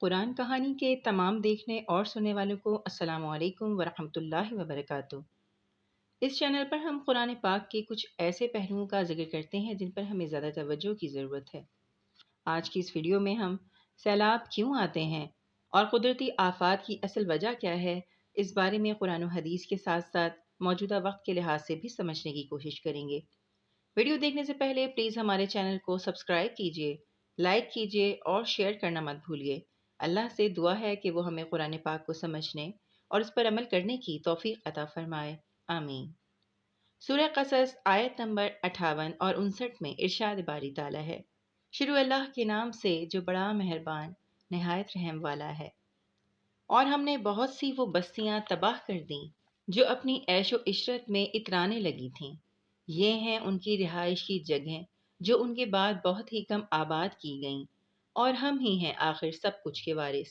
قرآن کہانی کے تمام دیکھنے اور سننے والوں کو السلام علیکم ورحمۃ اللہ وبرکاتہ۔ اس چینل پر ہم قرآن پاک کے کچھ ایسے پہلوؤں کا ذکر کرتے ہیں جن پر ہمیں زیادہ توجہ کی ضرورت ہے۔ آج کی اس ویڈیو میں ہم سیلاب کیوں آتے ہیں اور قدرتی آفات کی اصل وجہ کیا ہے، اس بارے میں قرآن و حدیث کے ساتھ ساتھ موجودہ وقت کے لحاظ سے بھی سمجھنے کی کوشش کریں گے۔ ویڈیو دیکھنے سے پہلے پلیز ہمارے چینل کو سبسکرائب کیجیے، لائک کیجیے اور شیئر کرنا مت بھولیے۔ اللہ سے دعا ہے کہ وہ ہمیں قرآن پاک کو سمجھنے اور اس پر عمل کرنے کی توفیق عطا فرمائے، آمین۔ سورہ قصص آیت نمبر 58 اور 59 میں ارشاد باری تعالیٰ ہے، شروع اللہ کے نام سے جو بڑا مہربان نہایت رحم والا ہے۔ اور ہم نے بہت سی وہ بستیاں تباہ کر دیں جو اپنی عیش و عشرت میں اترانے لگی تھیں۔ یہ ہیں ان کی رہائش کی جگہیں جو ان کے بعد بہت ہی کم آباد کی گئیں، اور ہم ہی ہیں آخر سب کچھ کے وارث۔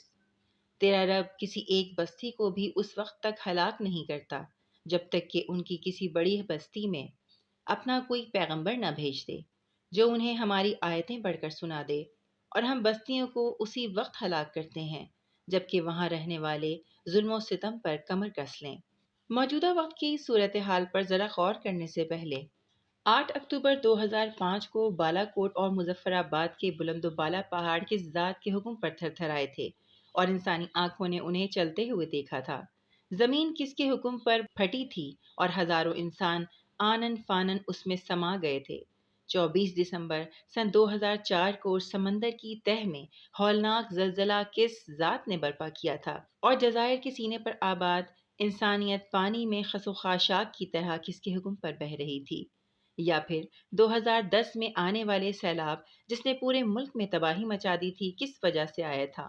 تیرا رب کسی ایک بستی کو بھی اس وقت تک ہلاک نہیں کرتا جب تک کہ ان کی کسی بڑی بستی میں اپنا کوئی پیغمبر نہ بھیج دے جو انہیں ہماری آیتیں پڑھ کر سنا دے، اور ہم بستیوں کو اسی وقت ہلاک کرتے ہیں جبکہ وہاں رہنے والے ظلم و ستم پر کمر کس لیں۔ موجودہ وقت کی صورتحال پر ذرا غور کرنے سے پہلے 8 اکتوبر 2005 کو بالا کوٹ اور مظفر آباد کے بلند و بالا پہاڑ کس ذات کے حکم پر تھر تھر آئے تھے اور انسانی آنکھوں نے انہیں چلتے ہوئے دیکھا تھا؟ زمین کس کے حکم پر پھٹی تھی اور ہزاروں انسان آنن فانن اس میں سما گئے تھے؟ 24 دسمبر سن 2004 کو سمندر کی تہ میں ہولناک زلزلہ کس ذات نے برپا کیا تھا؟ اور جزائر کے سینے پر آباد انسانیت پانی میں خس و خاشاک کی طرح کس کے حکم پر بہہ رہی تھی؟ یا پھر 2010 میں آنے والے سیلاب جس نے پورے ملک میں تباہی مچا دی تھی کس وجہ سے آیا تھا؟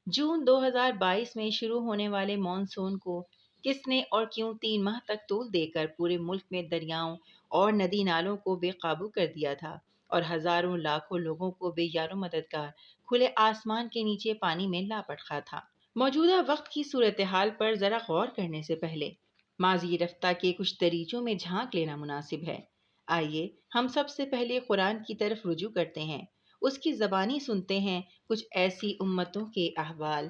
جون 2022 میں شروع ہونے والے مانسون کو کس نے اور کیوں 3 ماہ تک طول دے کر پورے ملک میں دریاؤں اور ندی نالوں کو بے قابو کر دیا تھا اور ہزاروں لاکھوں لوگوں کو بے یار و مددگار کھلے آسمان کے نیچے پانی میں لاپٹ خاں تھا؟ موجودہ وقت کی صورتحال پر ذرا غور کرنے سے پہلے ماضی رفتہ کے کچھ دریچوں میں جھانک لینا مناسب ہے۔ آئیے ہم سب سے پہلے قرآن کی طرف رجوع کرتے ہیں، اس کی زبانی سنتے ہیں کچھ ایسی امتوں کے احوال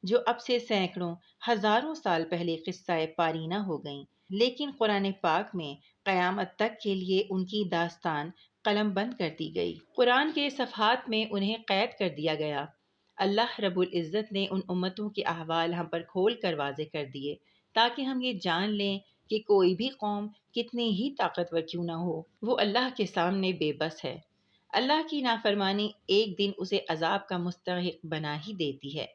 جو اب سے سینکڑوں ہزاروں سال پہلے قصہ پارینہ ہو گئیں، لیکن قرآن پاک میں قیامت تک کے لیے ان کی داستان قلم بند کر دی گئی، قرآن کے صفحات میں انہیں قید کر دیا گیا۔ اللہ رب العزت نے ان امتوں کے احوال ہم پر کھول کر واضح کر دیے تاکہ ہم یہ جان لیں کہ کوئی بھی قوم کتنی ہی طاقتور کیوں نہ ہو، وہ اللہ کے سامنے بے بس ہے۔ اللہ کی نافرمانی ایک دن اسے عذاب کا مستحق بنا ہی دیتی ہے۔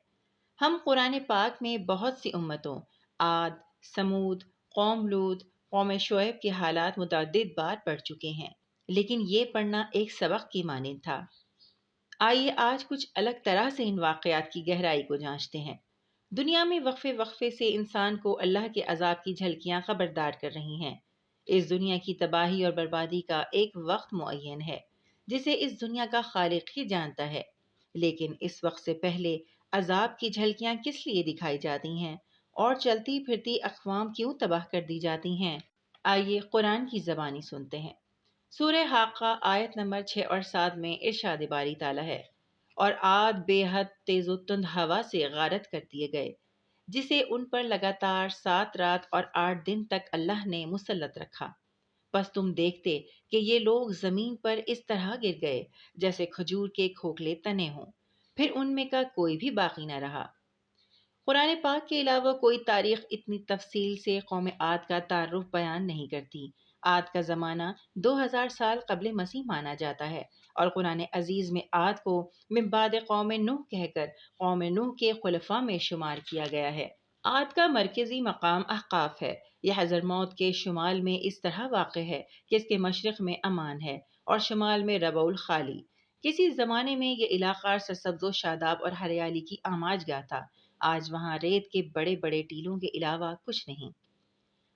ہم قرآن پاک میں بہت سی امتوں عاد، سمود، قوم لوط، قوم شعیب کے حالات متعدد بار پڑھ چکے ہیں، لیکن یہ پڑھنا ایک سبق کی مانند تھا۔ آئیے آج کچھ الگ طرح سے ان واقعات کی گہرائی کو جانچتے ہیں۔ دنیا میں وقفے وقفے سے انسان کو اللہ کے عذاب کی جھلکیاں خبردار کر رہی ہیں۔ اس دنیا کی تباہی اور بربادی کا ایک وقت معین ہے جسے اس دنیا کا خالق ہی جانتا ہے، لیکن اس وقت سے پہلے عذاب کی جھلکیاں کس لیے دکھائی جاتی ہیں اور چلتی پھرتی اقوام کیوں تباہ کر دی جاتی ہیں؟ آئیے قرآن کی زبانی سنتے ہیں۔ سورہ حاقہ آیت نمبر 6 اور 7 میں ارشاد باری تعالیٰ ہے، اور عاد بے حد تیز و تند ہوا سے غارت کر دیے گئے جسے ان پر لگاتار 7 رات اور 8 دن تک اللہ نے مسلط رکھا۔ بس تم دیکھتے کہ یہ لوگ زمین پر اس طرح گر گئے جیسے کھجور کے کھوکھلے تنے ہوں، پھر ان میں کا کوئی بھی باقی نہ رہا۔ قرآن پاک کے علاوہ کوئی تاریخ اتنی تفصیل سے قوم عاد کا تعارف بیان نہیں کرتی۔ عاد کا زمانہ 2000 سال قبل مسیح مانا جاتا ہے اور قرآن عزیز میں عاد کو من بعد قوم نوح کہہ کر قوم نوح کے خلفاء میں شمار کیا گیا ہے۔ عاد کا مرکزی مقام احقاف ہے۔ یہ حضرموت کے شمال میں اس طرح واقع ہے کہ اس کے مشرق میں عمان ہے اور شمال میں ربع الخالی۔ کسی زمانے میں یہ علاقہ سرسبز و شاداب اور ہریالی کی آماج گاہ تھا۔ آج وہاں ریت کے بڑے بڑے ٹیلوں کے علاوہ کچھ نہیں۔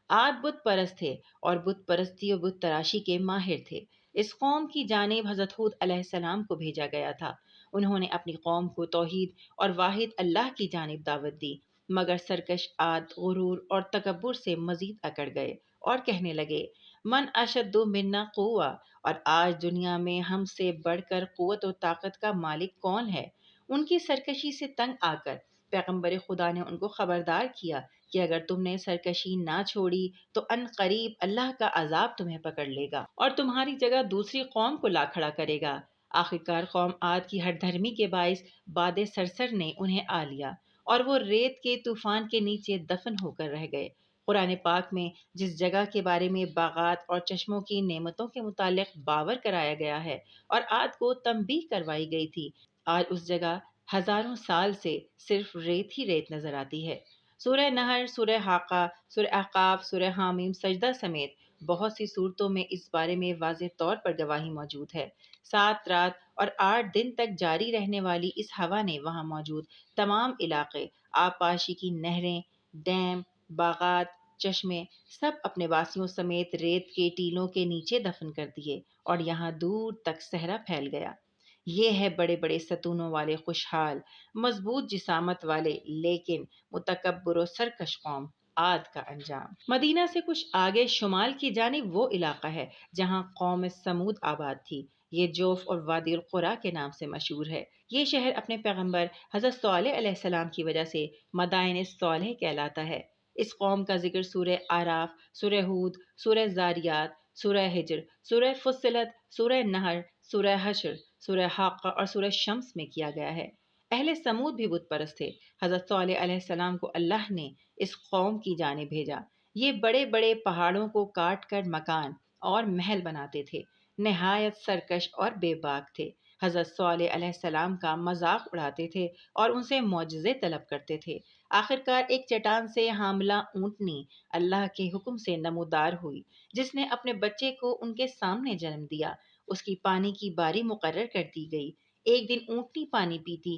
عاد بت پرست تھے اور بت پرستی و بت تراشی کے ماہر تھے۔ اس قوم کی جانب حضرت ہود علیہ السلام کو بھیجا گیا تھا۔ انہوں نے اپنی قوم کو توحید اور واحد اللہ کی جانب دعوت دی، مگر سرکش عاد غرور اور تکبر سے مزید اکڑ گئے اور کہنے لگے، من اشد منا قوہ، اور آج دنیا میں ہم سے بڑھ کر قوت و طاقت کا مالک کون ہے؟ ان کی سرکشی سے تنگ آ کر پیغمبر خدا نے ان کو خبردار کیا کہ اگر تم نے سرکشی نہ چھوڑی تو ان قریب اللہ کا عذاب تمہیں پکڑ لے گا اور تمہاری جگہ دوسری قوم کو لا کھڑا کرے گا۔ آخرکار قوم عاد کی ہٹ دھرمی کے باعث باد سرسر نے انہیں آ لیا اور وہ ریت کے طوفان کے نیچے دفن ہو کر رہ گئے۔ قرآن پاک میں جس جگہ کے بارے میں باغات اور چشموں کی نعمتوں کے متعلق باور کرایا گیا ہے اور عاد کو تنبیہ کروائی گئی تھی، آج اس جگہ ہزاروں سال سے صرف ریت ہی ریت نظر آتی ہے۔ سورہ نحل، سورہ حاقہ، سورہ احقاف، سورہ حامیم، سجدہ سمیت بہت سی صورتوں میں اس بارے میں واضح طور پر گواہی موجود ہے۔ 7 رات اور 8 دن تک جاری رہنے والی اس ہوا نے وہاں موجود تمام علاقے، آبپاشی کی نہریں، ڈیم، باغات، چشمے سب اپنے واسیوں سمیت ریت کے ٹیلوں کے نیچے دفن کر دیے اور یہاں دور تک صحرا پھیل گیا۔ یہ ہے بڑے بڑے ستونوں والے خوشحال، مضبوط جسامت والے لیکن متکبر و سرکش قوم عاد کا انجام۔ مدینہ سے کچھ آگے شمال کی جانب وہ علاقہ ہے جہاں قوم سمود آباد تھی۔ یہ جوف اور وادی القریٰ کے نام سے مشہور ہے۔ یہ شہر اپنے پیغمبر حضرت صالح علیہ السلام کی وجہ سے مدائن صالح کہلاتا ہے۔ اس قوم کا ذکر سورہ اعراف، سورہ ہود، سورہ زاریات، سورہ ہجر، سورہ فصلت، سورہ نحل، سورہ حشر، سورہ حاقہ اور سورہ شمس میں کیا گیا ہے۔ اہل سمود بھی بت پرست تھے۔ حضرت صالح علیہ السلام کو اللہ نے اس قوم کی جانب بھیجا۔ یہ بڑے بڑے پہاڑوں کو کاٹ کر مکان اور محل بناتے تھے، نہایت سرکش اور بے باک تھے۔ حضرت صالح علیہ السلام کا مذاق اڑاتے تھے اور ان سے معجزے طلب کرتے تھے۔ آخرکار ایک چٹان سے حاملہ اونٹنی اللہ کے حکم سے نمودار ہوئی، جس نے اپنے بچے کو ان کے سامنے جنم دیا۔ اس کی پانی کی باری مقرر کر دی گئی۔ ایک دن اونٹنی پانی پیتی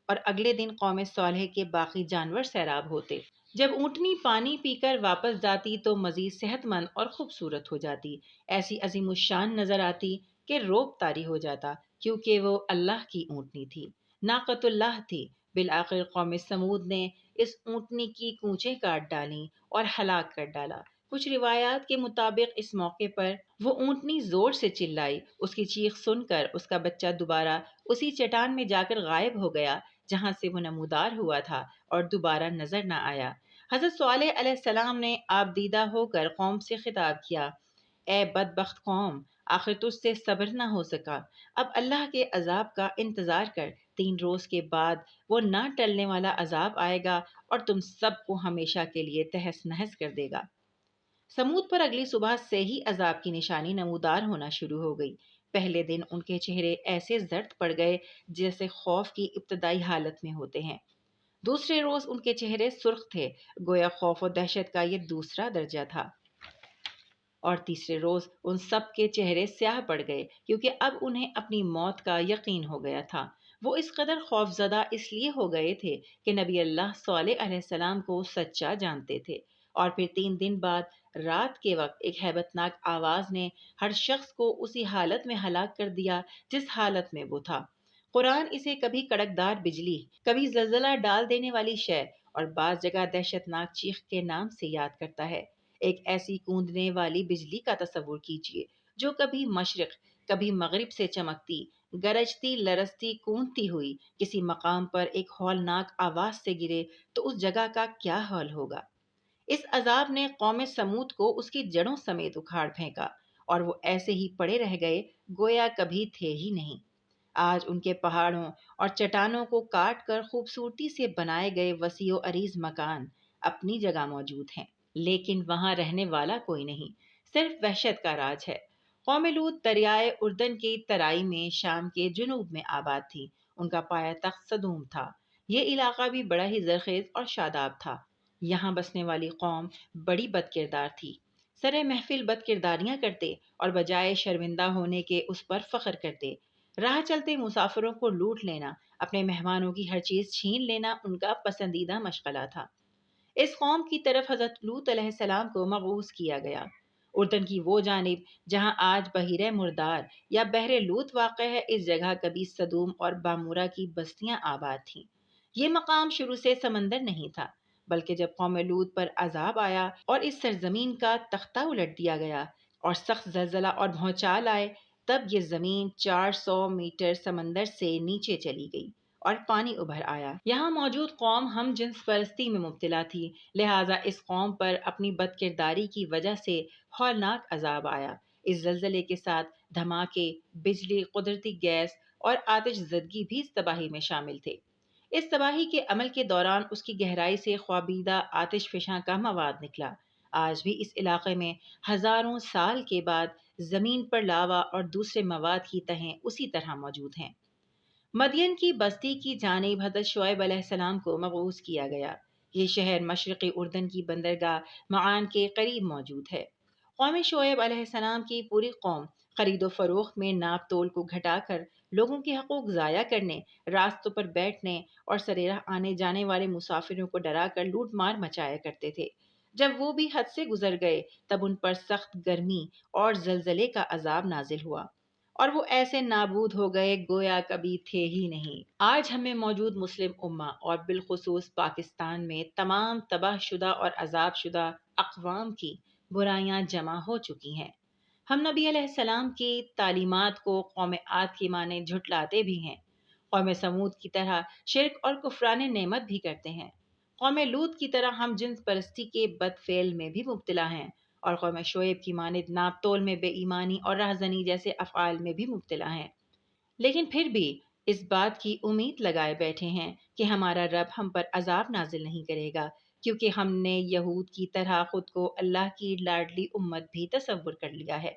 اور اگلے دن قوم صالح کے باقی جانور سیراب ہوتے۔ جب اونٹنی پانی پی کر واپس جاتی تو مزید صحت مند اور خوبصورت ہو جاتی، ایسی عظیم الشان نظر آتی کہ روب طاری ہو جاتا، کیونکہ وہ اللہ کی اونٹنی تھی، ناقۃ اللہ تھی۔ بالآخر قوم سمود نے اس اونٹنی کی کونچیں کاٹ ڈالیں اور ہلاک کر ڈالا۔ کچھ روایات کے مطابق اس موقع پر وہ اونٹنی زور سے چلائی، اس کی چیخ سن کر اس کا بچہ دوبارہ اسی چٹان میں جا کر غائب ہو گیا جہاں سے وہ نمودار ہوا تھا اور دوبارہ نظر نہ آیا۔ حضرت صالح علیہ السلام نے آپ دیدہ ہو کر قوم سے خطاب کیا، اے بدبخت قوم، آخر تجھ سے صبر نہ ہو سکا، اب اللہ کے عذاب کا انتظار کر۔ 3 روز کے بعد وہ نہ ٹلنے والا عذاب آئے گا اور تم سب کو ہمیشہ کے لیے تہس نہس کر دے گا۔ سمود پر اگلی صبح سے ہی عذاب کی نشانی نمودار ہونا شروع ہو گئی۔ پہلے دن ان کے چہرے ایسے زرد پڑ گئے جیسے خوف کی ابتدائی حالت میں ہوتے ہیں۔ دوسرے روز ان کے چہرے سرخ تھے، گویا خوف و دہشت کا یہ دوسرا درجہ تھا۔ اور تیسرے روز ان سب کے چہرے سیاہ پڑ گئے، کیونکہ اب انہیں اپنی موت کا یقین ہو گیا تھا۔ وہ اس قدر خوف زدہ اس لیے ہو گئے تھے کہ نبی اللہ صالح علیہ السلام کو سچا جانتے تھے۔ اور پھر 3 دن بعد رات کے وقت ایک ہیبت ناک آواز نے ہر شخص کو اسی حالت میں ہلاک کر دیا جس حالت میں وہ تھا۔ قرآن اسے کبھی کڑکدار بجلی، کبھی زلزلہ ڈال دینے والی شے اور بعض جگہ دہشت ناک چیخ کے نام سے یاد کرتا ہے۔ ایک ایسی کوندنے والی بجلی کا تصور کیجیے جو کبھی مشرق، کبھی مغرب سے چمکتی، گرجتی، لرزتی، کوندتی ہوئی کسی مقام پر ایک ہولناک آواز سے گرے تو اس جگہ کا کیا حال ہوگا۔ اس عذاب نے قوم سمود کو اس کی جڑوں سمیت اکھاڑ پھینکا اور وہ ایسے ہی پڑے رہ گئے گویا کبھی تھے ہی نہیں۔ آج ان کے پہاڑوں اور چٹانوں کو کاٹ کر خوبصورتی سے بنائے گئے وسیع و عریض مکان اپنی جگہ موجود ہیں، لیکن وہاں رہنے والا کوئی نہیں، صرف وحشت کا راج ہے۔ قوم لوط دریائے اردن کی ترائی میں شام کے جنوب میں آباد تھی۔ ان کا پایہ تخت صدوم تھا۔ یہ علاقہ بھی بڑا ہی زرخیز اور شاداب تھا۔ یہاں بسنے والی قوم بڑی بد کردار تھی۔ سرے محفل بد کرداریاں کرتے اور بجائے شرمندہ ہونے کے اس پر فخر کرتے۔ راہ چلتے مسافروں کو لوٹ لینا، اپنے مہمانوں کی ہر چیز چھین لینا ان کا پسندیدہ مشغلہ تھا۔ اس قوم کی طرف حضرت لوط علیہ السلام کو مبعوث کیا گیا۔ اردن کی وہ جانب جہاں آج بحیرہ مردار یا بحر لوط واقع ہے، اس جگہ کبھی صدوم اور بامورہ کی بستیاں آباد تھیں۔ یہ مقام شروع سے سمندر نہیں تھا، بلکہ جب قوم لوط پر عذاب آیا اور اس سرزمین کا تختہ الٹ دیا گیا اور سخت زلزلہ اور بھونچال آئے، تب یہ زمین 400 میٹر سمندر سے نیچے چلی گئی اور پانی ابھر آیا۔ یہاں موجود قوم ہم جنس پرستی میں مبتلا تھی، لہٰذا اس قوم پر اپنی بد کرداری کی وجہ سے ہولناک عذاب آیا۔ اس زلزلے کے ساتھ دھماکے، بجلی، قدرتی گیس اور آتش زدگی بھی اس تباہی میں شامل تھے۔ اس تباہی کے عمل کے دوران اس کی گہرائی سے خوابیدہ آتش فشاں کا مواد نکلا۔ آج بھی اس علاقے میں ہزاروں سال کے بعد زمین پر لاوا اور دوسرے مواد کی تہیں اسی طرح موجود ہیں۔ مدین کی بستی کی جانب حضرت شعیب علیہ السلام کو مبعوث کیا گیا۔ یہ شہر مشرقی اردن کی بندرگاہ معان کے قریب موجود ہے۔ قوم شعیب علیہ السلام کی پوری قوم خرید و فروخت میں ناپ تول کو گھٹا کر لوگوں کے حقوق ضائع کرنے، راستوں پر بیٹھنے اور سریراہ آنے جانے والے مسافروں کو ڈرا کر لوٹ مار مچایا کرتے تھے۔ جب وہ بھی حد سے گزر گئے تب ان پر سخت گرمی اور زلزلے کا عذاب نازل ہوا اور وہ ایسے نابود ہو گئے گویا کبھی تھے ہی نہیں۔ آج ہمیں موجود مسلم امہ اور بالخصوص پاکستان میں تمام تباہ شدہ اور عذاب شدہ اقوام کی برائیاں جمع ہو چکی ہیں۔ ہم نبی علیہ السلام کی تعلیمات کو قوم عاد کی مانند جھٹلاتے بھی ہیں، قوم سمود کی طرح شرک اور کفران نعمت بھی کرتے ہیں، قوم لوط کی طرح ہم جنس پرستی کے بد فعل میں بھی مبتلا ہیں، اور قوم شعیب کی مانند ناپ تول میں بے ایمانی اور رہزنی جیسے افعال میں بھی مبتلا ہیں، لیکن پھر بھی اس بات کی امید لگائے بیٹھے ہیں کہ ہمارا رب ہم پر عذاب نازل نہیں کرے گا، کیونکہ ہم نے یہود کی طرح خود کو اللہ کی لاڈلی امت بھی تصور کر لیا ہے،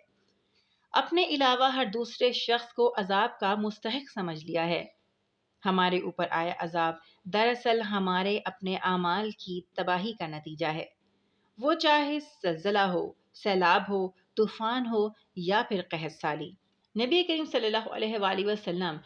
اپنے علاوہ ہر دوسرے شخص کو عذاب کا مستحق سمجھ لیا ہے۔ ہمارے اوپر آیا عذاب دراصل ہمارے اپنے اعمال کی تباہی کا نتیجہ ہے، وہ چاہے زلزلہ ہو، سیلاب ہو، طوفان ہو یا پھر قحط سالی۔ نبی کریم صلی اللہ علیہ وآلہ وسلم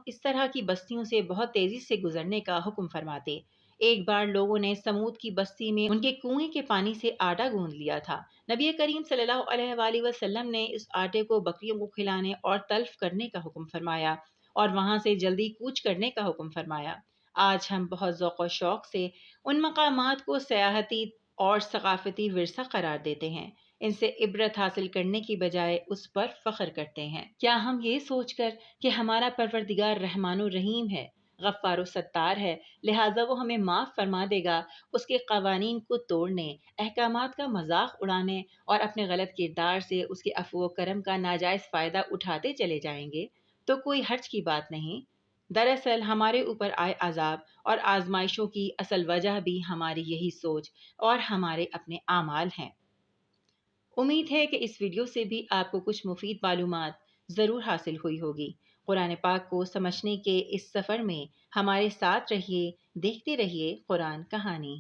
اس طرح کی بستیوں سے بہت تیزی سے گزرنے کا حکم فرماتے۔ ایک بار لوگوں نے سمود کی بستی میں ان کے کنویں کے پانی سے آٹا گوندھ لیا تھا۔ نبی کریم صلی اللہ علیہ وآلہ وسلم نے اس آٹے کو بکریوں کو کھلانے اور تلف کرنے کا حکم فرمایا اور وہاں سے جلدی کوچ کرنے کا حکم فرمایا۔ آج ہم بہت ذوق و شوق سے ان مقامات کو سیاحتی اور ثقافتی ورثہ قرار دیتے ہیں، ان سے عبرت حاصل کرنے کی بجائے اس پر فخر کرتے ہیں۔ کیا ہم یہ سوچ کر کہ ہمارا پروردگار رحمان و رحیم ہے، غفار و ستار ہے، لہٰذا وہ ہمیں معاف فرما دے گا، اس کے قوانین کو توڑنے، احکامات کا مذاق اڑانے اور اپنے غلط کردار سے اس کے عفو و کرم کا ناجائز فائدہ اٹھاتے چلے جائیں گے تو کوئی حرج کی بات نہیں۔ دراصل ہمارے اوپر آئے عذاب اور آزمائشوں کی اصل وجہ بھی ہماری یہی سوچ اور ہمارے اپنے اعمال ہیں۔ امید ہے کہ اس ویڈیو سے بھی آپ کو کچھ مفید معلومات ضرور حاصل ہوئی ہوگی۔ قرآن پاک کو سمجھنے کے اس سفر میں ہمارے ساتھ رہیے، دیکھتے رہیے قرآن کہانی۔